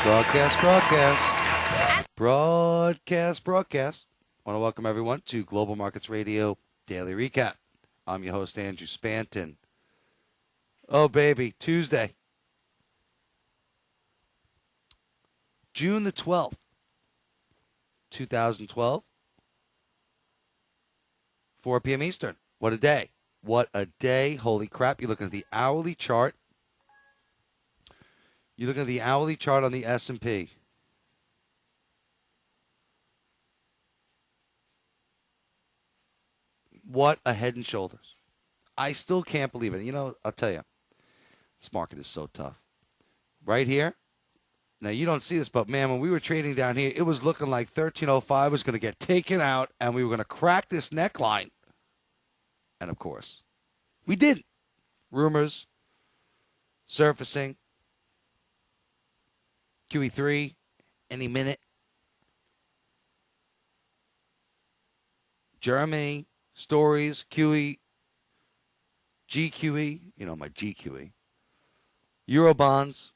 Broadcast. I want to welcome everyone to Global Markets Radio Daily Recap. I'm your host, Andrew Spanton. Oh, baby, Tuesday, June the 12th, 2012, 4 p.m. Eastern. What a day. What a day. Holy crap. You're looking at the hourly chart. You're looking at the hourly chart on the S&P. What a head and shoulders. I still can't believe it. You know, I'll tell you, this market is so tough. Right here, now you don't see this, but man, when we were trading down here, it was looking like 1305 was going to get taken out, and we were going to crack this neckline. And of course, we didn't. Rumors surfacing. QE3 any minute. Germany. Stories, QE, GQE, you know, my GQE, Eurobonds.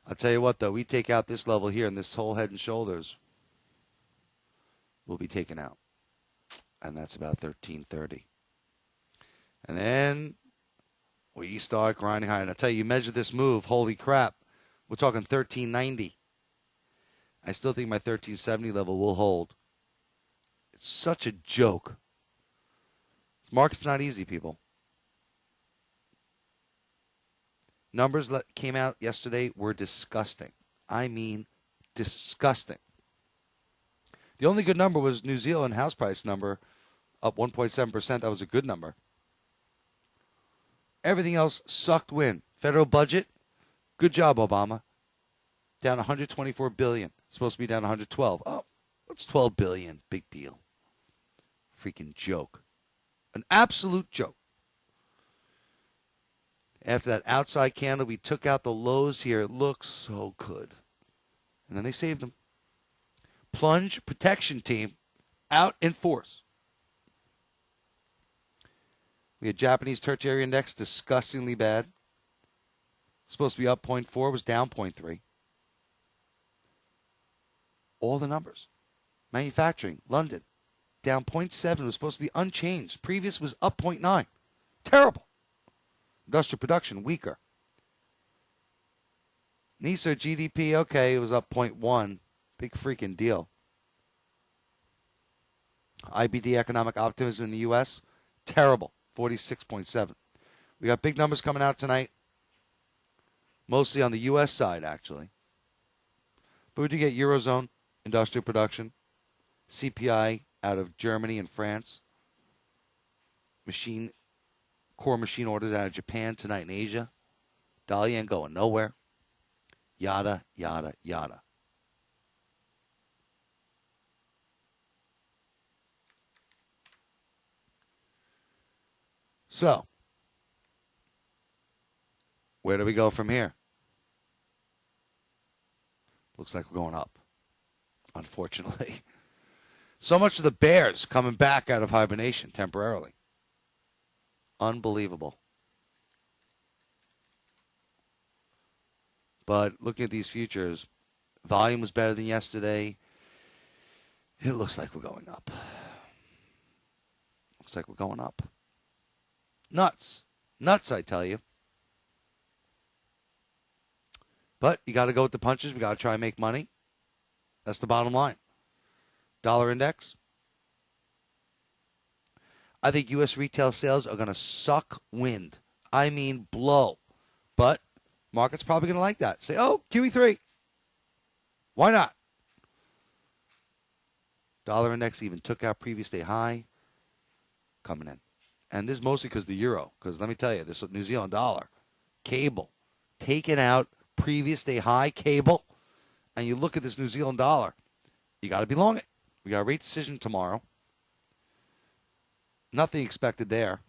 I'll tell you what, though, we take out this level here and this whole head and shoulders will be taken out. And that's about 1330. And then we start grinding higher. And I'll tell you, measure this move, holy crap, we're talking 1390. I still think my 1370 level will hold. It's such a joke. This market's not easy, people. Numbers that came out yesterday were disgusting. I mean, disgusting. The only good number was New Zealand house price number, up 1.7%. That was a good number. Everything else sucked wind. Federal budget, good job, Obama. Down 124 billion. Supposed to be down 112. Oh, what's 12 billion? Big deal. Freaking joke. An absolute joke. After that outside candle, we took out the lows here. It looks so good. And then they saved them. Plunge protection team out in force. We had Japanese tertiary index disgustingly bad. Supposed to be up 0.4, was down 0.3. All the numbers. Manufacturing, London, down 0.7, was supposed to be unchanged. Previous was up 0.9. Terrible. Industrial production, weaker. NISA GDP, okay, it was up 0.1. Big freaking deal. IBD, economic optimism in the U.S., terrible, 46.7. We got big numbers coming out tonight, mostly on the U.S. side, actually. But we do get Eurozone, industrial production, CPI out of Germany and France, core machine orders out of Japan tonight in Asia, dollar yen going nowhere, yada, yada, yada. So, where do we go from here? Looks like we're going up, unfortunately. So much of the bears coming back out of hibernation temporarily. Unbelievable. But looking at these futures, volume was better than yesterday. It looks like we're going up. Looks like we're going up. Nuts. Nuts, I tell you. But you got to go with the punches. We got to try and make money. That's the bottom line. Dollar index. I think U.S. retail sales are going to suck wind. I mean blow. But market's probably going to like that. Say, oh, QE3. Why not? Dollar index even took out previous day high. Coming in. And this is mostly because the euro. Because let me tell you, this New Zealand dollar. Cable. Taken out previous day high cable. And you look at this New Zealand dollar. You got to be long it. We got a rate decision tomorrow. Nothing expected there.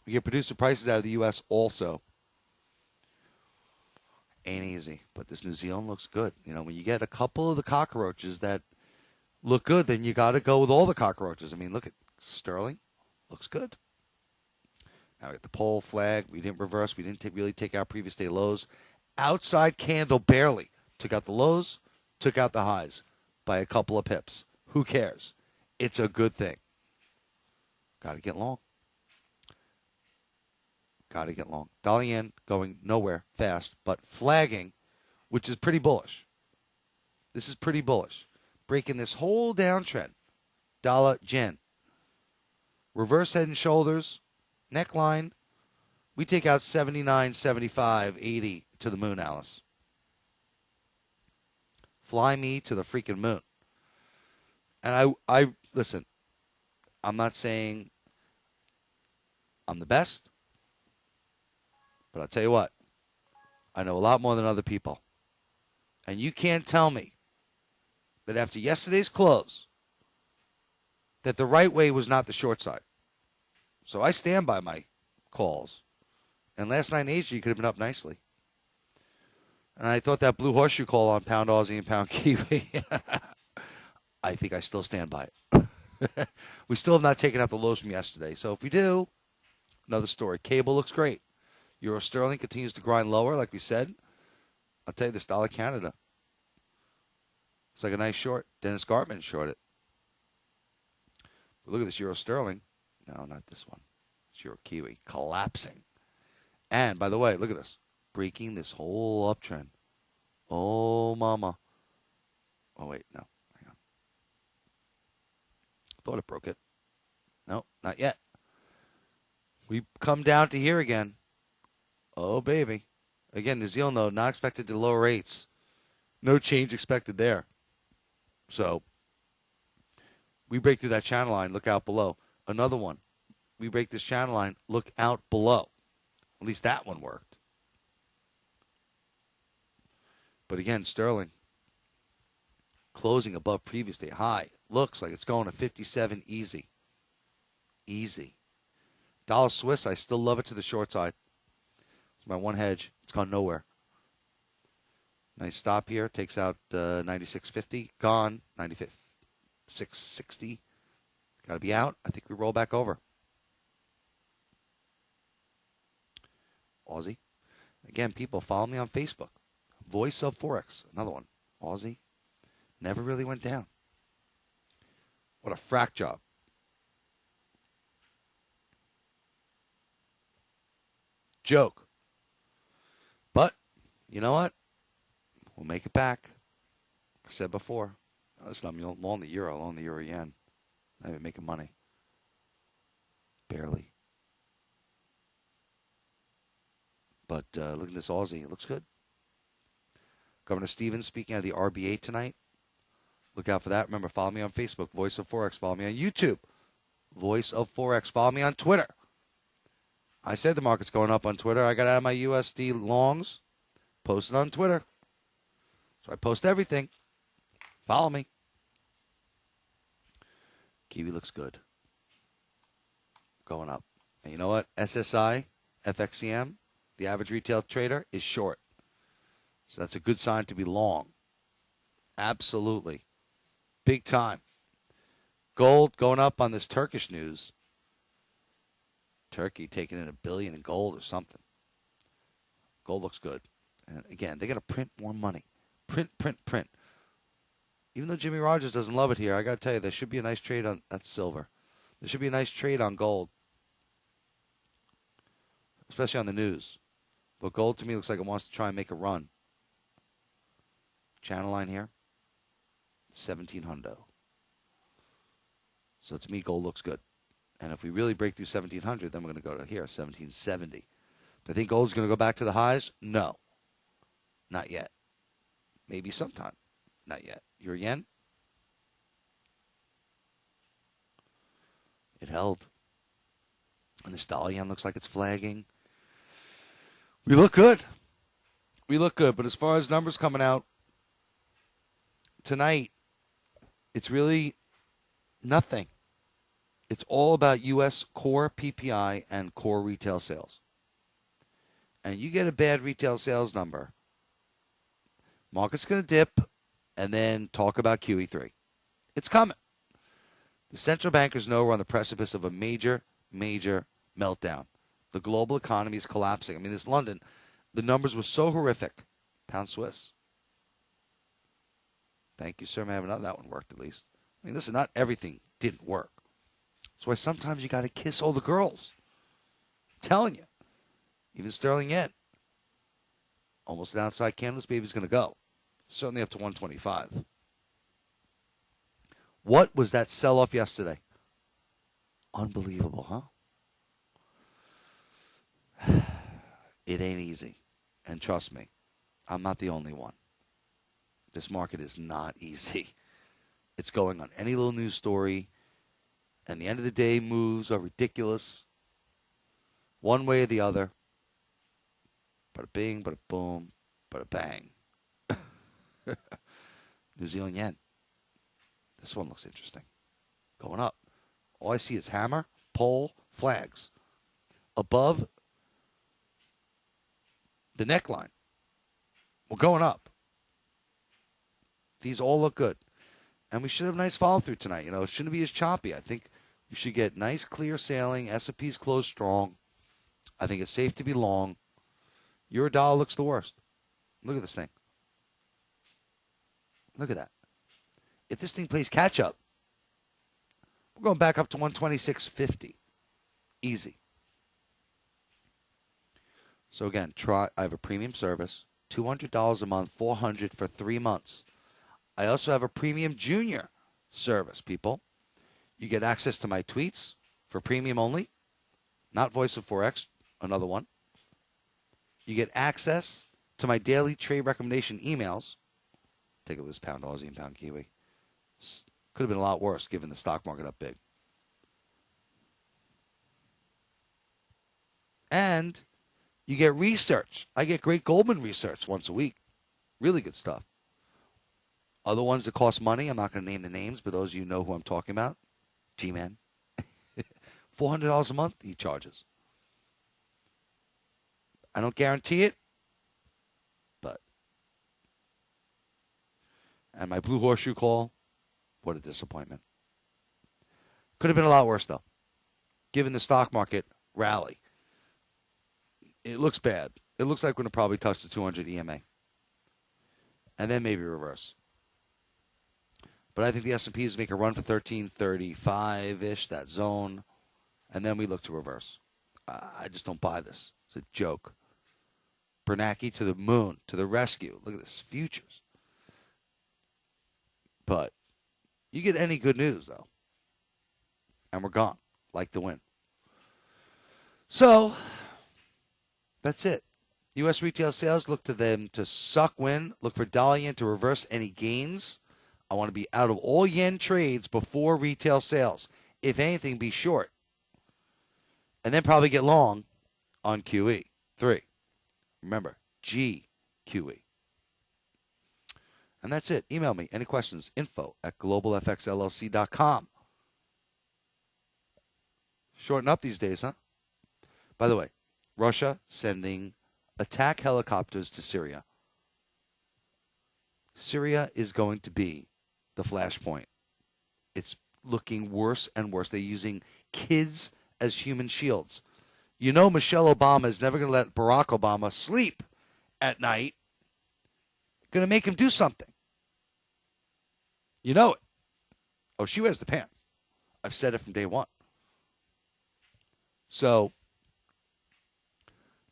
We get producer prices out of the U.S. also. Ain't easy, but this New Zealand looks good. You know, when you get a couple of the cockroaches that look good, then you got to go with all the cockroaches. I mean, look at sterling, Looks good. Now we got the pole flag. We didn't reverse. We didn't really take out previous day lows. Outside candle barely. Took out the lows, took out the highs by a couple of pips. Who cares? It's a good thing. Got to get long. Got to get long. Dollar yen going nowhere fast, but flagging, which is pretty bullish. This is pretty bullish. Breaking this whole downtrend. Dollar yen. Reverse head and shoulders. Neckline. We take out 79, 75, 80 to the moon, Alice. Fly me to the freaking moon. And I listen, I'm not saying I'm the best, but I'll tell you what, I know a lot more than other people. And you can't tell me that after yesterday's close, that the right way was not the short side. So I stand by my calls. And last night in Asia, you could have been up nicely. And I thought that blue horseshoe call on pound Aussie and pound Kiwi, I think I still stand by it. We still have not taken out the lows from yesterday. So if we do, another story. Cable looks great. Euro sterling continues to grind lower, like we said. I'll tell you this, dollar Canada. It's like a nice short. Dennis Gartman shorted. But look at this euro sterling. No, not this one. It's euro Kiwi collapsing. And by the way, look at this. Breaking this whole uptrend. Oh, mama. Oh, wait, no. Hang on. Thought it broke it. No, not yet. We come down to here again. Oh, baby. Again, New Zealand, though, not expected to lower rates. No change expected there. So, we break through that channel line. Look out below. Another one. We break this channel line. Look out below. At least that one worked. But again, sterling closing above previous day high. Looks like it's going to 57 easy. Easy. Dollar Swiss, I still love it to the short side. It's my one hedge. It's gone nowhere. Nice stop here. Takes out 96.50. Gone. 96.60. Got to be out. I think we roll back over. Aussie. Again, people, follow me on Facebook. Voice of Forex. Another one. Aussie. Never really went down. What a frack job. Joke. But, you know what? We'll make it back. I said before. Listen, I'm long the euro, long the euro yen. Not even making money. Barely. But look at this Aussie. It looks good. Governor Stevens speaking at the RBA tonight. Look out for that. Remember, follow me on Facebook, Voice of Forex. Follow me on YouTube, Voice of Forex. Follow me on Twitter. I said the market's going up on Twitter. I got out of my USD longs, posted on Twitter. So I post everything. Follow me. Kiwi looks good. Going up. And you know what? SSI, FXCM, the average retail trader, is short. So that's a good sign to be long. Absolutely. Big time. Gold going up on this Turkish news. Turkey taking in $1 billion in gold or something. Gold looks good. And again, they got to print more money. Print. Even though Jimmy Rogers doesn't love it here, I got to tell you, there should be a nice trade on that silver. There should be a nice trade on gold. Especially on the news. But gold to me looks like it wants to try and make a run. Channel line here. 1700. So to me, gold looks good. And if we really break through 1700, then we're going to go to here, 1770. Do I think gold's going to go back to the highs? No. Not yet. Maybe sometime. Not yet. Your yen? It held. And this dollar yen looks like it's flagging. We look good. We look good. But as far as numbers coming out tonight, it's really nothing. It's all about U.S. core PPI and core retail sales. And you get a bad retail sales number, market's going to dip and then talk about QE3. It's coming. The central bankers know we're on the precipice of a major major meltdown. The global economy is collapsing. I mean, this London, the numbers were so horrific. Pound Swiss. Thank you, sir. May I have another? That one worked at least. I mean, listen, not everything didn't work. That's why sometimes you got to kiss all the girls. I'm telling you. Even sterling yen. Almost an outside candle. This baby's going to go. Certainly up to 125. What was that sell-off yesterday? Unbelievable, huh? It ain't easy. And trust me, I'm not the only one. This market is not easy. It's going on any little news story. And the end of the day, moves are ridiculous. One way or the other. Bada bing, bada boom, bada bang. New Zealand yen. This one looks interesting. Going up. All I see is hammer, pole, flags. Above the neckline. We're going up. These all look good. And we should have nice follow-through tonight. You know, it shouldn't be as choppy. I think we should get nice, clear sailing. S&P's closed strong. I think it's safe to be long. Eurodollar looks the worst. Look at this thing. Look at that. If this thing plays catch-up, we're going back up to 126.50. Easy. So again, I have a premium service, $200 a month, $400 for 3 months. I also have a premium junior service, people. You get access to my tweets for premium only, not Voice of Forex, another one. You get access to my daily trade recommendation emails. Take a look at this pound Aussie and pound Kiwi. Could have been a lot worse given the stock market up big. And you get research. I get great Goldman research once a week. Really good stuff. Other ones that cost money, I'm not going to name the names, but those of you know who I'm talking about. G-Man. $400 a month he charges. I don't guarantee it, but. And my Blue Horseshoe call, what a disappointment. Could have been a lot worse, though, given the stock market rally. It looks bad. It looks like we're going to probably touch the 200 EMA. And then maybe reverse. But I think the S&P is make a run for 1335-ish, that zone. And then we look to reverse. I just don't buy this. It's a joke. Bernanke to the moon, to the rescue. Look at this, futures. But you get any good news, though. And we're gone, like the wind. So, that's it. U.S. retail sales, look to them to suck wind. Look for dollar yen to reverse any gains. I want to be out of all yen trades before retail sales. If anything, be short. And then probably get long on QE. 3. Remember, GQE. And that's it. Email me. Any questions? info@globalfxllc.com. Shorten up these days, huh? By the way, Russia sending attack helicopters to Syria. Syria is going to be the flashpoint. It's looking worse and worse. They're using kids as human shields. You know Michelle Obama is never going to let Barack Obama sleep at night. Going to make him do something. You know it. Oh, she wears the pants. I've said it from day one. So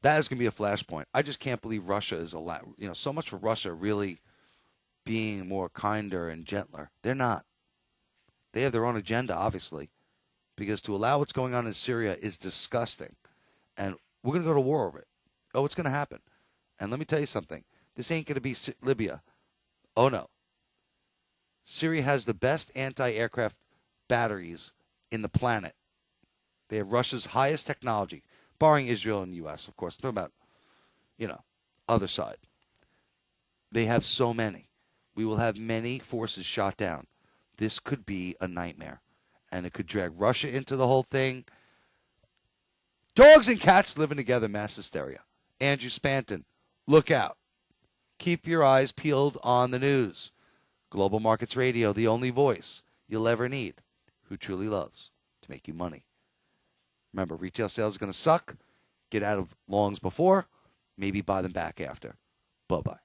that is going to be a flashpoint. I just can't believe Russia is so much for Russia really being more kinder and gentler. They're not. They have their own agenda, obviously, because to allow what's going on in Syria is disgusting. And we're going to go to war over it. Oh, it's going to happen. And let me tell you something. This ain't going to be Libya. Oh, no. Syria has the best anti-aircraft batteries in the planet. They have Russia's highest technology, barring Israel and the U.S., of course. I'm talking about, other side. They have so many. We will have many forces shot down. This could be a nightmare. And it could drag Russia into the whole thing. Dogs and cats living together, mass hysteria. Andrew Spanton, look out. Keep your eyes peeled on the news. Global Markets Radio, the only voice you'll ever need, who truly loves to make you money. Remember, retail sales are going to suck. Get out of longs before, maybe buy them back after. Bye-bye.